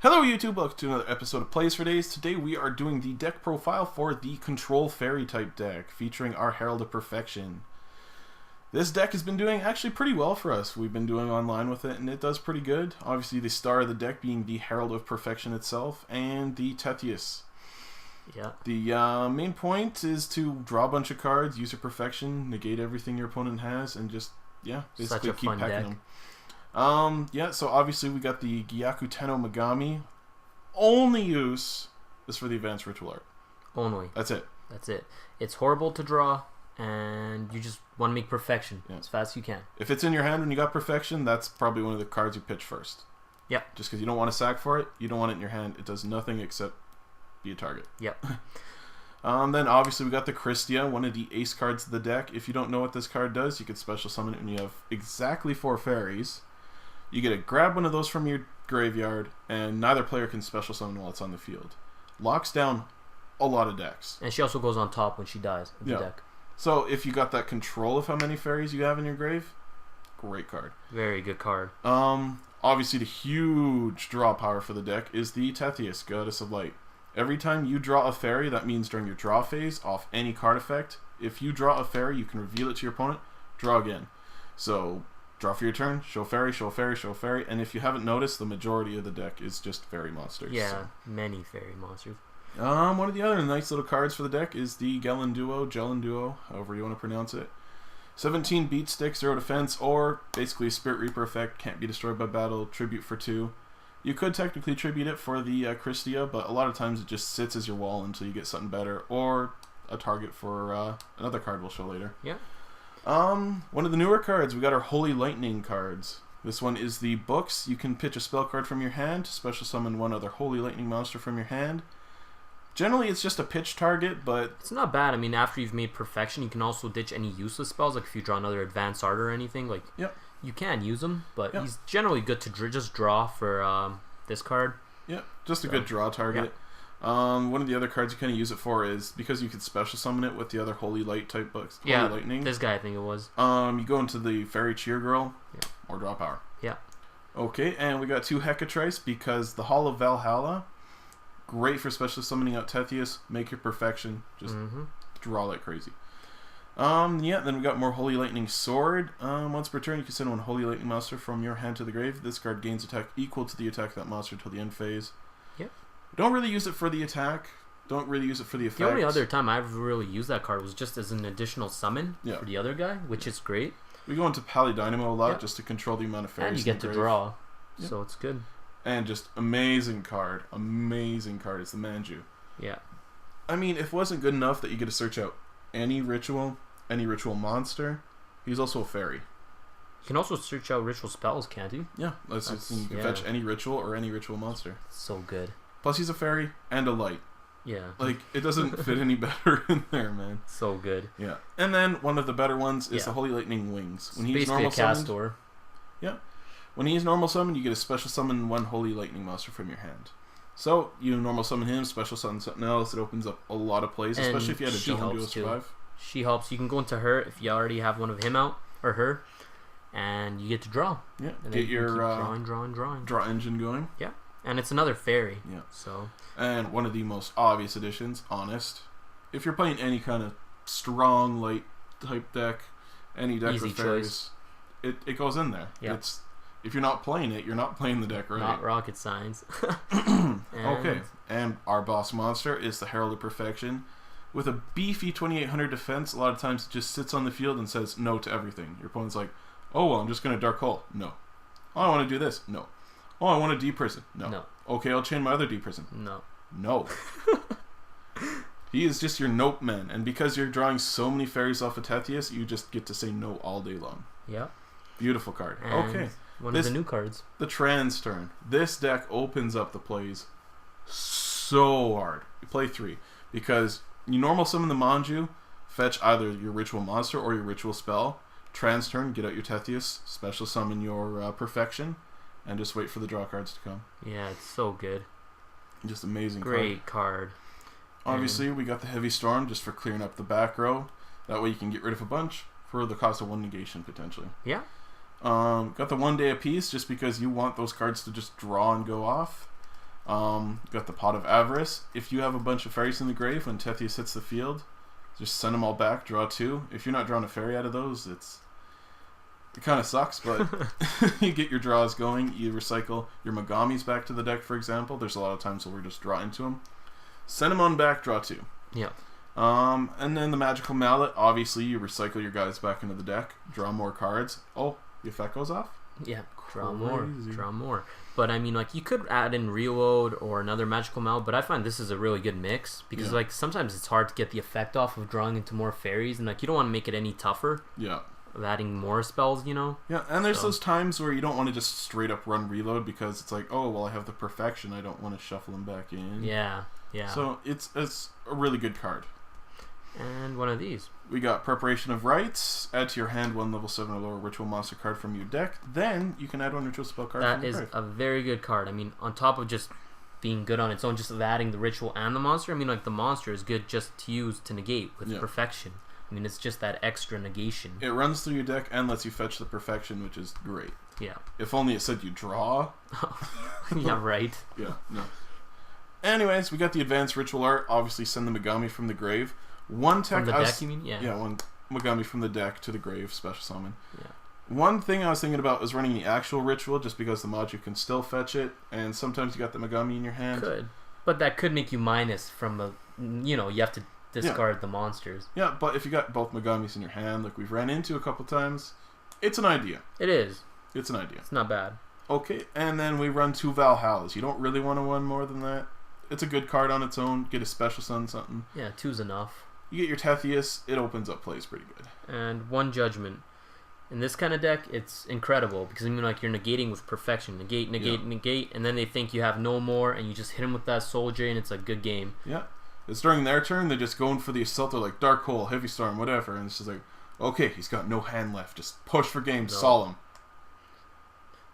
Hello YouTube, welcome to another episode of Plays for Days. Today we are doing the deck profile for the Control Fairy type deck, featuring our Herald of Perfection. This deck has been doing actually pretty well for us. We've been doing online with it and it does pretty good. Obviously the star of the deck being the Herald of Perfection itself and the Tethys. Yeah. The main point is to draw a bunch of cards, use your perfection, negate everything your opponent has, and just, yeah, basically keep packing them. Yeah, so obviously we got the Gyaku Tenno Megami. Only use is for the advanced ritual art. Only. That's it. That's it. It's horrible to draw, and you just want to make perfection as fast as you can. If it's in your hand when you got perfection, that's probably one of the cards you pitch first. Yeah. Just because you don't want to sack for it, you don't want it in your hand. It does nothing except be a target. Yep. Then obviously we got the Christia, one of the ace cards of the deck. If you don't know what this card does, you can special summon it when you have exactly 4 fairies. You get to grab one of those from your graveyard, and neither player can special summon while it's on the field. Locks down a lot of decks. And she also goes on top when she dies of the deck. So if you got that control of how many fairies you have in your grave, great card. Very good card. Obviously the huge draw power for the deck is the Tethys, Goddess of Light. Every time you draw a fairy, that means during your draw phase, off any card effect, if you draw a fairy, you can reveal it to your opponent, draw again. So draw for your turn, show fairy, show fairy, show fairy, and if you haven't noticed, the majority of the deck is just fairy monsters. Yeah, so. many fairy monsters. One of the other nice little cards for the deck is the Gelen Duo, however you want to pronounce it. 17 beat stick, 0 defense, or basically a Spirit Reaper effect, can't be destroyed by battle, tribute for 2. You could technically tribute it for the Christia, but a lot of times it just sits as your wall until you get something better, or a target for another card we'll show later. Yeah. One of the newer cards, we got our Holy Lightning cards. This one is the books. You can pitch a spell card from your hand to special summon one other Holy Lightning monster from your hand. Generally, it's just a pitch target, but it's not bad. I mean, after you've made perfection, you can also ditch any useless spells. Like if you draw another advanced art or anything, like you can use them. But he's generally good to just draw for this card. Yeah, just a good draw target. Yeah. One of the other cards you kind of use it for is because you could special summon it with the other Holy Light type books. Holy Lightning. This guy I think it was. You go into the Fairy Cheer Girl, or draw power. Yeah. Okay, and we got 2 Hecatrice because the Hall of Valhalla, great for special summoning out Tethys, make your perfection, just draw like crazy. Then we got more Holy Lightning Sword. Once per turn, you can send one Holy Lightning monster from your hand to the grave. This card gains attack equal to the attack of that monster until the end phase. Yep. Don't really use it for the attack. Don't really use it for the effect. The only other time I've really used that card was just as an additional summon for the other guy, which is great. We go into Palydynamo a lot just to control the amount of fairies. And you get to draw, so it's good. And just amazing card. Amazing card. It's the Manju. Yeah. I mean, if it wasn't good enough that you get to search out any ritual monster, he's also a fairy. You can also search out ritual spells, can't you? Yeah. You can fetch any ritual or any ritual monster. So good. Plus he's a fairy and a light. Yeah. Like, it doesn't fit any better in there, man. So good. Yeah. And then one of the better ones is the Holy Lightning Wings. When he's basically normal a castor. Summoned, yeah. When he's normal summoned, you get a special summon one Holy Lightning monster from your hand. So, you normal summon him, special summon something else. It opens up a lot of plays, especially if you had a Gelen Duo survive. She helps. You can go into her if you already have one of him out, or her, and you get to draw. Yeah. And get your drawing. Draw engine going. Yeah. And it's another fairy. Yeah. So. And one of the most obvious additions, Honest. If you're playing any kind of strong light type deck, any deck Easy with fairies, it goes in there. Yeah. If you're not playing it, you're not playing the deck right. Not rocket science. Okay. And our boss monster is the Herald of Perfection. With a beefy 2800 defense, a lot of times it just sits on the field and says no to everything. Your opponent's like, oh, well, I'm just going to Dark Hole. No. Oh, I want to do this. No. Oh, I want to deprison. No. Okay, I'll chain my other deprison. No. He is just your nope man, and because you're drawing so many fairies off of Tethys, you just get to say no all day long. Yeah. Beautiful card. And okay. One of the new cards. The Trans turn. This deck opens up the plays so hard. You play 3 because you normal summon the Manju, fetch either your ritual monster or your ritual spell. Trans turn, get out your Tethys, special summon your Perfection, and just wait for the draw cards to come. Yeah, it's so good. Just amazing Great card. Obviously, we got the Heavy Storm just for clearing up the back row. That way you can get rid of a bunch for the cost of 1 negation, potentially. Yeah. Got the 1 day apiece just because you want those cards to just draw and go off. Got the Pot of Avarice. If you have a bunch of fairies in the grave when Tethius hits the field, just send them all back, draw 2. If you're not drawing a fairy out of those, it kind of sucks, but you get your draws going. You recycle your Megamis back to the deck, for example. There's a lot of times where we're just draw into them. Send them on back, draw 2. Yeah. And then the Magical Mallet. Obviously, you recycle your guys back into the deck, draw more cards. Oh, the effect goes off? Yeah, draw more. But I mean, like, you could add in Reload or another Magical Mallet, but I find this is a really good mix because, like, sometimes it's hard to get the effect off of drawing into more fairies, and, like, you don't want to make it any tougher. Yeah. Of adding more spells, you know? Yeah, and there's those times where you don't want to just straight up run Reload because it's like, oh, well, I have the Perfection. I don't want to shuffle them back in. Yeah. So it's a really good card. And one of these. We got Preparation of Rites. Add to your hand 1 level 7 or lower ritual monster card from your deck. Then you can add 1 ritual spell card from your grave. That is a very good card. I mean, on top of just being good on its own, just of adding the ritual and the monster, I mean, like, the monster is good just to use to negate with Perfection. I mean, it's just that extra negation. It runs through your deck and lets you fetch the Perfection, which is great. Yeah. If only it said you draw. Yeah, right. Yeah, no. Anyways, we got the Advanced Ritual Art. Obviously, send the Megami from the grave. One tech. From the deck, you mean? Yeah. Yeah, 1 Megami from the deck to the grave, special summon. Yeah. One thing I was thinking about was running the actual ritual, just because the Maju can still fetch it, and sometimes you got the Megami in your hand. Could. But that could make you minus from a, you have to discard the monsters. Yeah, but if you got both Megamis in your hand, like we've ran into a couple times, it's an idea. It is. It's an idea. It's not bad. Okay, and then we run 2 Valhallas. You don't really want to run more than that. It's a good card on its own. Get a special summon something. Yeah, 2's enough. You get your Tethius, it opens up plays pretty good. And 1 Judgment. In this kind of deck, it's incredible because I mean, like, you're negating with Perfection. Negate, and then they think you have no more, and you just hit them with that Soldier, and it's a good game. Yeah. It's during their turn, they're just going for the assault. They're like, Dark Hole, Heavy Storm, whatever. And it's just like, okay, he's got no hand left. Just push for game, Solemn.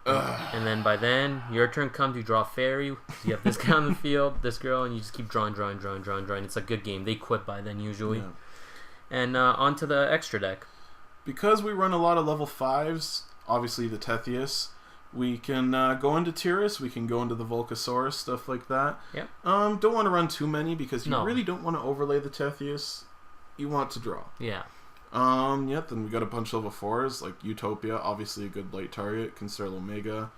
And then by then, your turn comes, you draw a fairy. You have this guy on the field, this girl, and you just keep drawing. It's a good game. They quit by then, usually. Yeah. And on to the extra deck. Because we run a lot of level 5s, obviously the Tethius, we can go into Tyrus, we can go into the Volcasaurus, stuff like that. Yep. Don't want to run too many because you really don't want to overlay the Tethius. You want to draw. Yeah. Then we got a bunch of level 4s, like Utopia, obviously a good light target, Conceal Omega.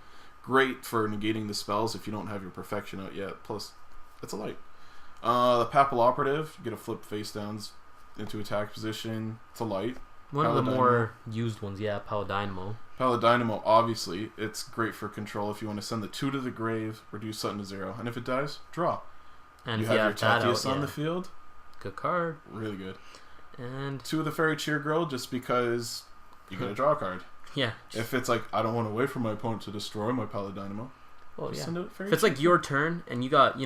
Great for negating the spells if you don't have your Perfection out yet, plus it's a light. The Papal Operative, you get a flip face downs into attack position, it's a light. One of the more used ones, yeah, Paladynamo. Paladynamo, obviously, it's great for control if you want to send the 2 to the grave, reduce something to 0, and if it dies, draw. And you have your Tethius on the field. Good card. Really good. And 2 of the Fairy Cheer Girl, just because you gotta draw a card. Yeah. If it's like, I don't want to wait for my opponent to destroy my Paladynamo, well, yeah. Send a Fairy if it's like your turn and you got,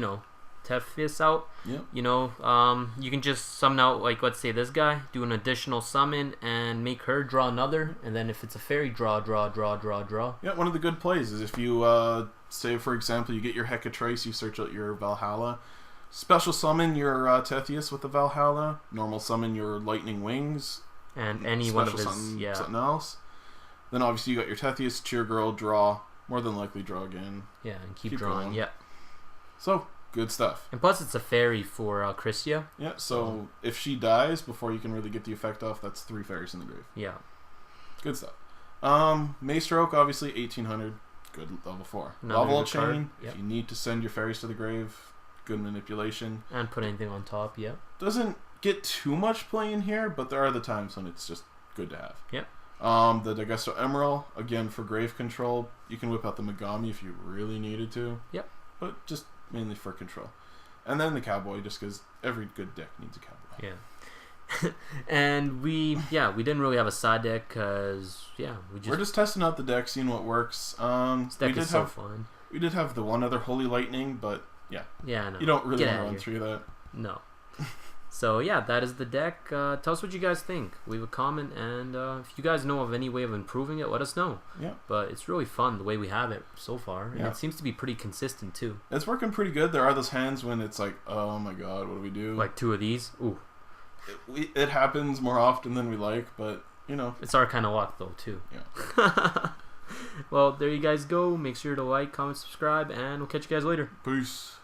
Tethius out, you can just summon out, like, let's say this guy, do an additional summon and make her draw another, and then if it's a fairy, draw. Yeah, one of the good plays is if you, say, for example, you get your Hecatrice, you search out your Valhalla, special summon your Tethius with the Valhalla, normal summon your Lightning Wings, and any one of his, something else. Then obviously you got your Tethius, Cheer Girl, draw, more than likely draw again. Yeah, and keep drawing, going. So, good stuff. And plus it's a fairy for Christia. Yeah, so if she dies before you can really get the effect off, that's 3 fairies in the grave. Yeah. Good stuff. Maestroke, obviously, 1800. Good level 4. Level Chain, if you need to send your fairies to the grave, good manipulation. And put anything on top, Doesn't get too much play in here, but there are the times when it's just good to have. Yep. The Dagusto Emerald, again, for grave control. You can whip out the Megami if you really needed to. Yep. But just mainly for control. And then the Cowboy, just because every good deck needs a Cowboy. Yeah. And we didn't really have a side deck because, we're just testing out the deck, seeing what works. This deck is so fun. We did have the one other Holy Lightning, but yeah, I know. You don't really want to run through that. No. So that is the deck. Tell us what you guys think. Leave a comment, and if you guys know of any way of improving it, let us know. Yeah. But it's really fun the way we have it so far, and it seems to be pretty consistent too. It's working pretty good. There are those hands when it's like, oh my god, what do we do? Like 2 of these. Ooh. It happens more often than we like, but it's our kind of luck though too. Yeah. Well, there you guys go. Make sure to like, comment, subscribe, and we'll catch you guys later. Peace.